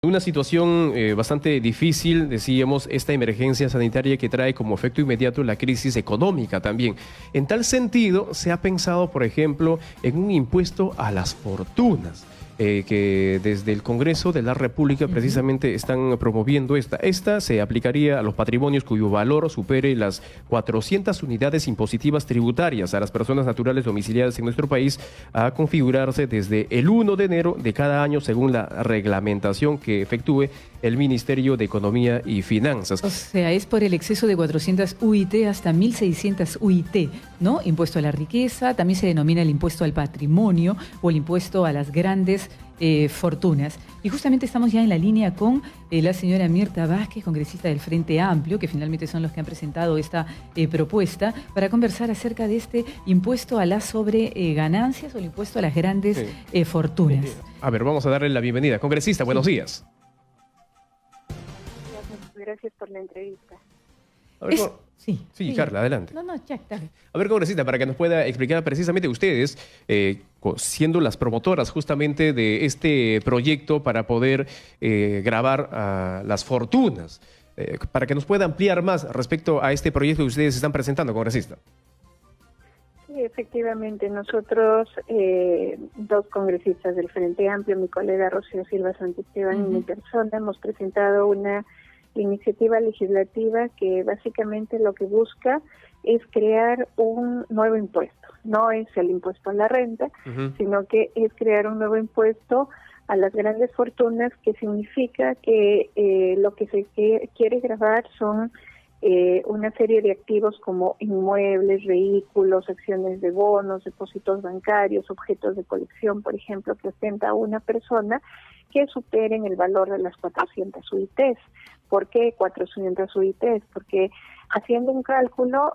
Una situación bastante difícil, decíamos, esta emergencia sanitaria que trae como efecto inmediato la crisis económica también. En tal sentido, se ha pensado, por ejemplo, en un impuesto a las fortunas, que desde el Congreso de la República precisamente están promoviendo esta. Esta se aplicaría a los patrimonios cuyo valor supere las 400 unidades impositivas tributarias a las personas naturales domiciliadas en nuestro país, a configurarse desde el 1 de enero de cada año según la reglamentación que efectúe el Ministerio de Economía y Finanzas. O sea, es por el exceso de 400 UIT hasta 1.600 UIT, ¿no? Impuesto a la riqueza, también se denomina el impuesto al patrimonio o el impuesto a las grandes fortunas. Y justamente estamos ya en la línea con la señora Mirta Vázquez, congresista del Frente Amplio, que finalmente son los que han presentado esta propuesta, para conversar acerca de este impuesto a las sobreganancias o el impuesto a las grandes fortunas. A ver, vamos a darle la bienvenida. Congresista, buenos días. Gracias por la entrevista. A ver, sí, Carla, adelante. No, ya está. A ver, congresista, para que nos pueda explicar precisamente ustedes, siendo las promotoras justamente de este proyecto para poder gravar las fortunas, para que nos pueda ampliar más respecto a este proyecto que ustedes están presentando, congresista. Sí, efectivamente, nosotros, dos congresistas del Frente Amplio, mi colega Rocío Silva Santisteban y mi persona, hemos presentado una iniciativa legislativa que básicamente lo que busca es crear un nuevo impuesto. No es el impuesto a la renta, sino que es crear un nuevo impuesto a las grandes fortunas, que significa que lo que se quiere gravar son una serie de activos como inmuebles, vehículos, acciones de bonos, depósitos bancarios, objetos de colección, por ejemplo, que ostenta una persona, que superen el valor de las 400 UITs. ¿Por qué 400 UITs? Porque haciendo un cálculo,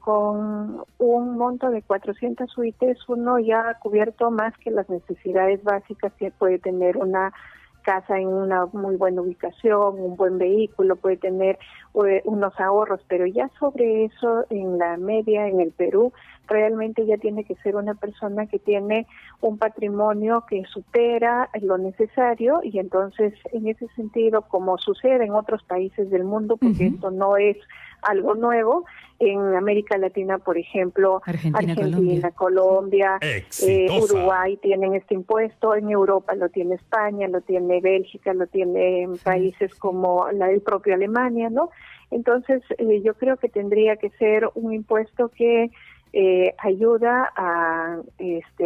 con un monto de 400 UITs uno ya ha cubierto más que las necesidades básicas que puede tener una casa en una muy buena ubicación, un buen vehículo, puede tener unos ahorros, pero ya sobre eso, en la media, en el Perú, realmente ya tiene que ser una persona que tiene un patrimonio que supera lo necesario, y entonces, en ese sentido, como sucede en otros países del mundo, porque esto no es algo nuevo, en América Latina, por ejemplo, Argentina, Colombia, Uruguay tienen este impuesto, en Europa lo tiene España, lo tiene Bélgica, lo tiene países como el propio Alemania, ¿no? Entonces, yo creo que tendría que ser un impuesto que ayuda a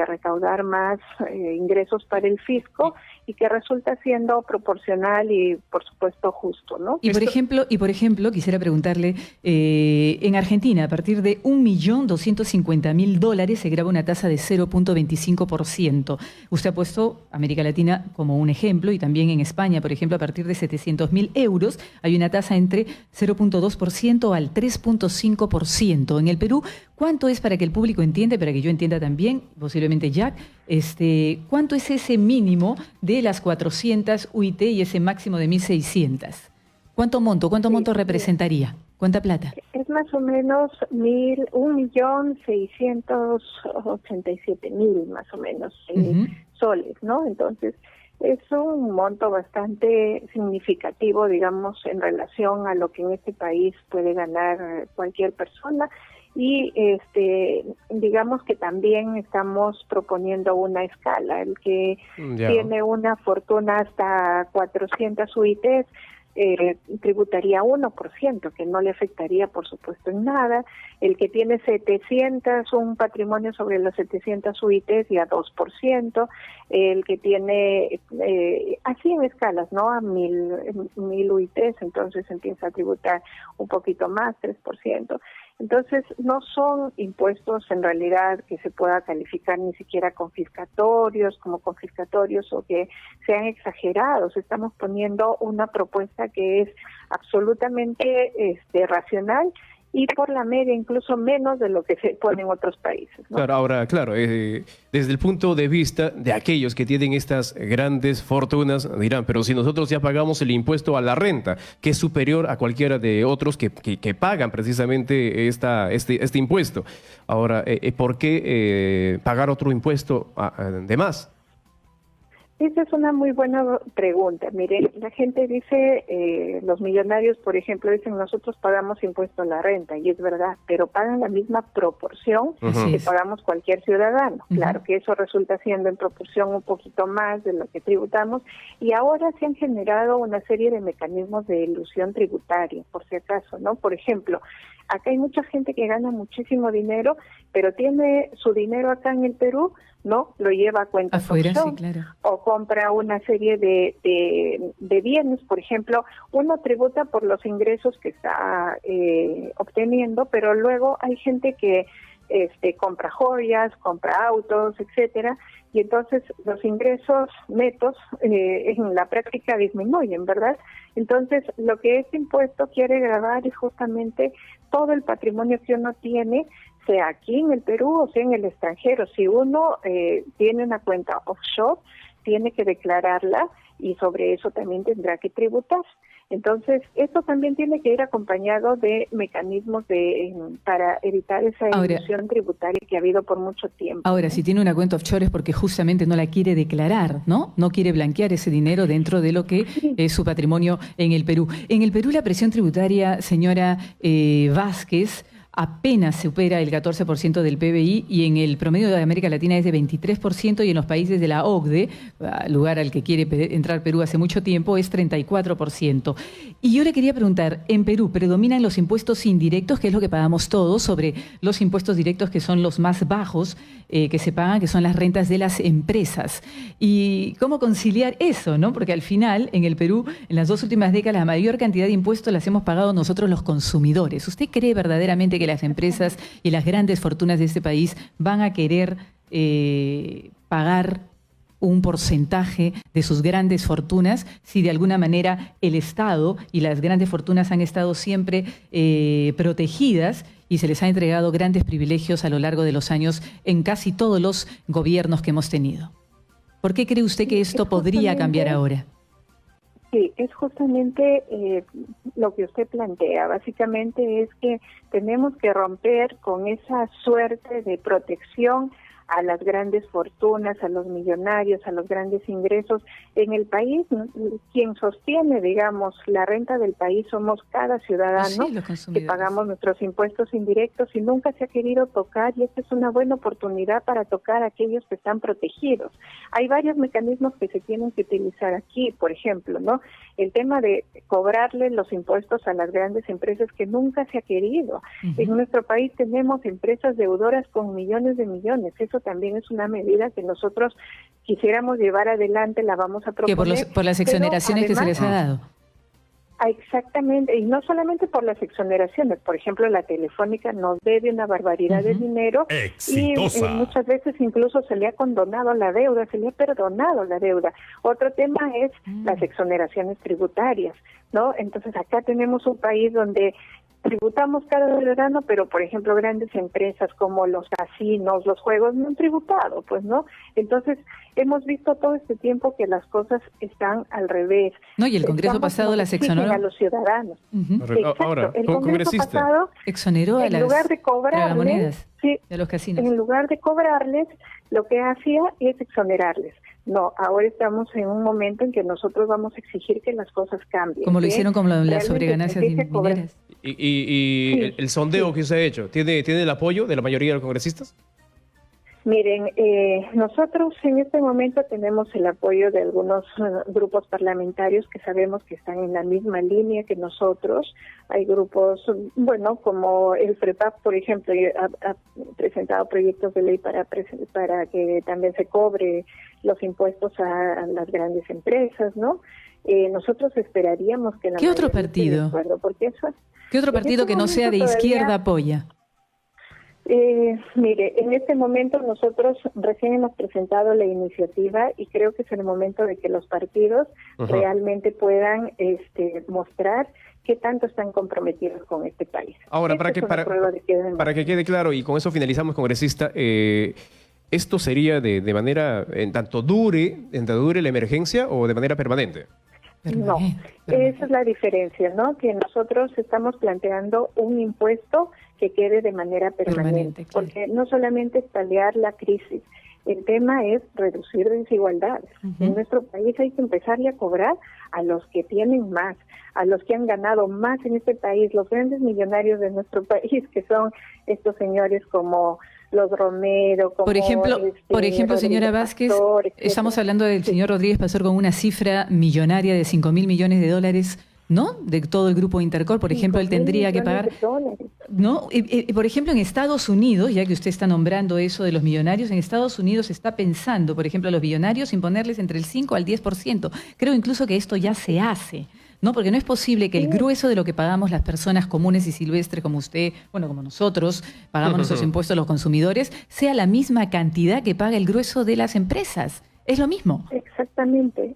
recaudar más ingresos para el fisco y que resulta siendo proporcional y, por supuesto, justo, ¿no? Y por ejemplo, quisiera preguntarle, en Argentina, a partir de $1.250.000 se graba una tasa de 0.25%. Usted ha puesto América Latina como un ejemplo, y también en España, por ejemplo, a partir de 700.000 euros hay una tasa entre 0.2% al 3.5%. En el Perú, ¿cuánto es, para que el público entienda, para que yo entienda también, posiblemente Jack, cuánto es ese mínimo de las 400 UIT y ese máximo de 1.600? ¿Cuánto monto representaría? ¿Cuánta plata? Es más o menos 1.687.000 más o menos soles, ¿no? Entonces, es un monto bastante significativo, digamos, en relación a lo que en este país puede ganar cualquier persona. Y digamos que también estamos proponiendo una escala. El que tiene una fortuna hasta 400 UITs tributaría 1%, que no le afectaría, por supuesto, en nada. El que tiene 700, un patrimonio sobre los 700 UITs, ya 2%. El que tiene, así en escalas, ¿no? A 1.000 UITs, entonces empieza a tributar un poquito más, 3%. Entonces, no son impuestos en realidad que se pueda calificar ni siquiera confiscatorios o que sean exagerados. Estamos poniendo una propuesta que es absolutamente racional y por la media, incluso menos de lo que se pone en otros países, ¿no? Claro, ahora, claro, desde el punto de vista de aquellos que tienen estas grandes fortunas, dirán, pero si nosotros ya pagamos el impuesto a la renta, que es superior a cualquiera de otros que pagan precisamente este impuesto. Ahora, ¿por qué pagar otro impuesto de más? Esa es una muy buena pregunta. Mire, la gente dice, los millonarios, por ejemplo, dicen nosotros pagamos impuesto a la renta, y es verdad, pero pagan la misma proporción que pagamos cualquier ciudadano. Claro que eso resulta siendo en proporción un poquito más de lo que tributamos, y ahora se han generado una serie de mecanismos de elusión tributaria, por si acaso, ¿no? Por ejemplo, acá hay mucha gente que gana muchísimo dinero, pero tiene su dinero acá en el Perú, ¿no? Lo lleva a cuentas afuera, offshore, sí, claro. O compra una serie de bienes. Por ejemplo, uno tributa por los ingresos que está obteniendo, pero luego hay gente que compra joyas, compra autos, etcétera, y entonces los ingresos netos en la práctica disminuyen, ¿verdad? Entonces, lo que este impuesto quiere gravar es justamente todo el patrimonio que uno tiene, sea aquí en el Perú o sea en el extranjero. Si uno tiene una cuenta offshore, tiene que declararla y sobre eso también tendrá que tributar. Entonces, esto también tiene que ir acompañado de mecanismos para evitar esa ilusión tributaria que ha habido por mucho tiempo. Ahora, si tiene una cuenta offshore es porque justamente no la quiere declarar, ¿no? No quiere blanquear ese dinero dentro de lo que es su patrimonio en el Perú. En el Perú la presión tributaria, señora Vázquez, apenas supera el 14% del PBI, y en el promedio de América Latina es de 23%, y en los países de la OCDE, lugar al que quiere entrar Perú hace mucho tiempo, es 34%. Y yo le quería preguntar, en Perú predominan los impuestos indirectos, que es lo que pagamos todos, sobre los impuestos directos, que son los más bajos que se pagan, que son las rentas de las empresas. ¿Y cómo conciliar eso, no? Porque al final, en el Perú, en las 2 últimas décadas, la mayor cantidad de impuestos las hemos pagado nosotros los consumidores. ¿Usted cree verdaderamente que las empresas y las grandes fortunas de este país van a querer pagar un porcentaje de sus grandes fortunas si de alguna manera el Estado y las grandes fortunas han estado siempre protegidas y se les ha entregado grandes privilegios a lo largo de los años en casi todos los gobiernos que hemos tenido? ¿Por qué cree usted que esto podría cambiar ahora? Sí, es justamente lo que usted plantea. Básicamente es que tenemos que romper con esa suerte de protección a las grandes fortunas, a los millonarios, a los grandes ingresos. En el país, quien sostiene, digamos, la renta del país somos cada ciudadano, que pagamos nuestros impuestos indirectos, y nunca se ha querido tocar, y esta es una buena oportunidad para tocar a aquellos que están protegidos. Hay varios mecanismos que se tienen que utilizar aquí, por ejemplo, ¿no? El tema de cobrarle los impuestos a las grandes empresas, que nunca se ha querido. En nuestro país tenemos empresas deudoras con millones de millones. Eso también es una medida que nosotros quisiéramos llevar adelante, la vamos a proponer. Que por las exoneraciones que se les ha dado. Exactamente, y no solamente por las exoneraciones. Por ejemplo, la Telefónica nos debe una barbaridad de dinero. ¡Exitosa! Y muchas veces incluso se le ha condonado la deuda, se le ha perdonado la deuda. Otro tema es las exoneraciones tributarias, ¿no? Entonces acá tenemos un país donde tributamos cada ciudadano, pero por ejemplo grandes empresas como los casinos, los juegos no han tributado, pues, ¿no? Entonces hemos visto todo este tiempo que las cosas están al revés. No, y el Congreso pasado las exoneró a los ciudadanos. Exacto. Ahora, el Congreso pasado exoneró a en lugar de cobrarles, de los casinos. En lugar de cobrarles, lo que hacía es exonerarles. No, ahora estamos en un momento en que nosotros vamos a exigir que las cosas cambien. Como lo hicieron con las sobreganancias mineras. ¿Y el sondeo que se ha hecho, ¿tiene el apoyo de la mayoría de los congresistas? Miren, nosotros en este momento tenemos el apoyo de algunos grupos parlamentarios que sabemos que están en la misma línea que nosotros. Hay grupos, bueno, como el FREPAP, por ejemplo, ha presentado proyectos de ley para que también se cobre los impuestos a las grandes empresas, ¿no? Nosotros esperaríamos que la ¿Qué otro partido? ¿Qué otro partido que no sea de izquierda apoya? Mire, en este momento nosotros recién hemos presentado la iniciativa y creo que es el momento de que los partidos realmente puedan mostrar qué tanto están comprometidos con este país. Ahora, para que quede claro, y con eso finalizamos, congresista, ¿esto sería de manera, en tanto dure la emergencia o de manera permanente? No, esa es la diferencia, ¿no? Que nosotros estamos planteando un impuesto que quede de manera permanente, claro. Porque no solamente es paliar la crisis, El tema es reducir desigualdades. En nuestro país hay que empezarle a cobrar a los que tienen más, a los que han ganado más en este país, los grandes millonarios de nuestro país, que son estos señores como los Romero, como por ejemplo, señora Vázquez, Pastor, estamos hablando del señor Rodríguez Pastor con una cifra millonaria de 5.000 millones de dólares, ¿no? De todo el grupo Intercol, por ejemplo, él tendría que pagar, ¿no? Por ejemplo, en Estados Unidos, ya que usted está nombrando eso de los millonarios, en Estados Unidos se está pensando, por ejemplo, a los billonarios imponerles entre el 5 al 10%. Creo incluso que esto ya se hace, ¿no? Porque no es posible que el grueso de lo que pagamos las personas comunes y silvestres como usted, bueno, como nosotros, pagamos nuestros impuestos los consumidores, sea la misma cantidad que paga el grueso de las empresas. Es lo mismo. Exactamente,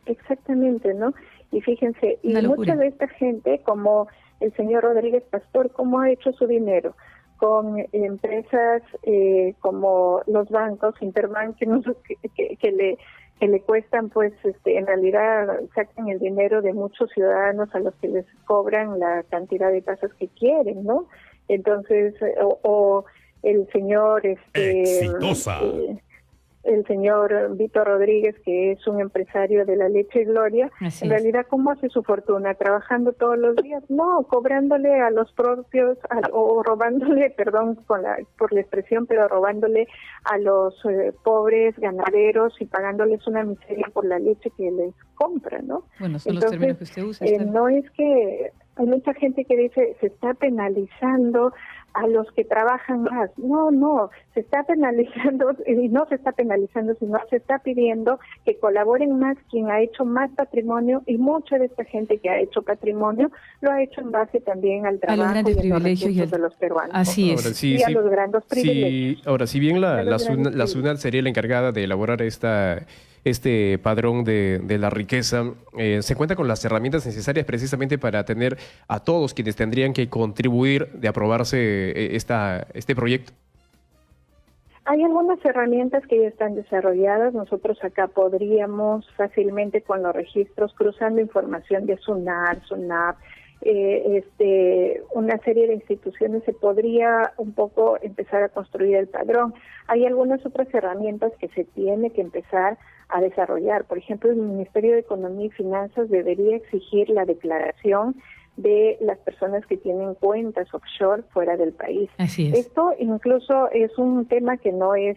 ¿no? Y fíjense, y mucha de esta gente, como el señor Rodríguez Pastor, ¿cómo ha hecho su dinero? Con empresas como los bancos, Interbank, que le cuestan, pues, en realidad sacan el dinero de muchos ciudadanos a los que les cobran la cantidad de tasas que quieren, ¿no? Entonces, o el señor, exitosa. El señor Vito Rodríguez, que es un empresario de la leche Gloria, en realidad, ¿cómo hace su fortuna? ¿Trabajando todos los días? No, cobrándole a los propios, o robándole, perdón por la expresión, pero robándole a los pobres ganaderos y pagándoles una miseria por la leche que les compra, ¿no? Bueno, son los términos que usted usa. No es que hay mucha gente que dice se está penalizando a los que trabajan más. No, se está penalizando, y no se está penalizando, sino se está pidiendo que colaboren más quien ha hecho más patrimonio, y mucha de esta gente que ha hecho patrimonio lo ha hecho en base también al trabajo, a los grandes privilegios de los peruanos. Así es. Ahora, sí, y a los grandes privilegios. Ahora, si bien la SUNAT sería la encargada de elaborar este padrón de la riqueza, se cuenta con las herramientas necesarias precisamente para atender a todos quienes tendrían que contribuir de aprobarse este proyecto. Hay algunas herramientas que ya están desarrolladas. Nosotros acá podríamos fácilmente con los registros, cruzando información de SUNAT, una serie de instituciones, se podría un poco empezar a construir el padrón. Hay algunas otras herramientas que se tiene que empezar a desarrollar. Por ejemplo, el Ministerio de Economía y Finanzas debería exigir la declaración de las personas que tienen cuentas offshore fuera del país. Así es. Esto incluso es un tema que no es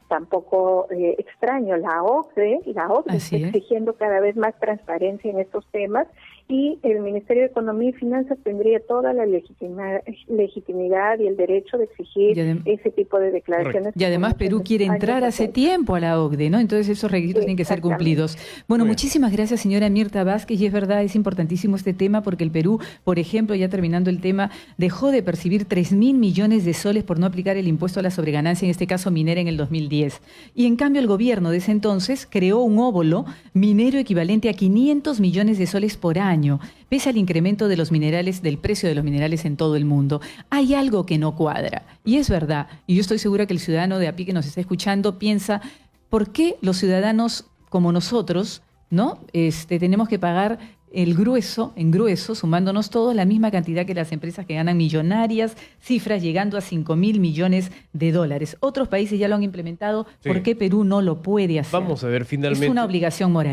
tampoco extraño. La OCDE está exigiendo cada vez más transparencia en estos temas, y el Ministerio de Economía y Finanzas tendría toda la legitimidad y el derecho de exigir ese tipo de declaraciones. Y además Perú quiere entrar hace tiempo a la OCDE, ¿no? Entonces esos requisitos tienen que ser cumplidos. Bueno, muchísimas gracias, señora Mirta Vázquez, y es verdad, es importantísimo este tema porque el Perú, por ejemplo, ya terminando el tema, dejó de percibir 3.000 millones de soles por no aplicar el impuesto a la sobreganancia, en este caso minera, en el 2010. Y en cambio el gobierno de ese entonces creó un óvulo minero equivalente a 500 millones de soles por año, pese al incremento de los minerales, del precio de los minerales en todo el mundo. Hay algo que no cuadra, y es verdad, y yo estoy segura que el ciudadano de a pie que nos está escuchando piensa, ¿por qué los ciudadanos como nosotros, ¿no? Tenemos que pagar en grueso, sumándonos todos, la misma cantidad que las empresas que ganan millonarias cifras, llegando a 5.000 millones de dólares? Otros países ya lo han implementado. ¿Por qué Perú no lo puede hacer? Vamos a ver finalmente. Es una obligación moral.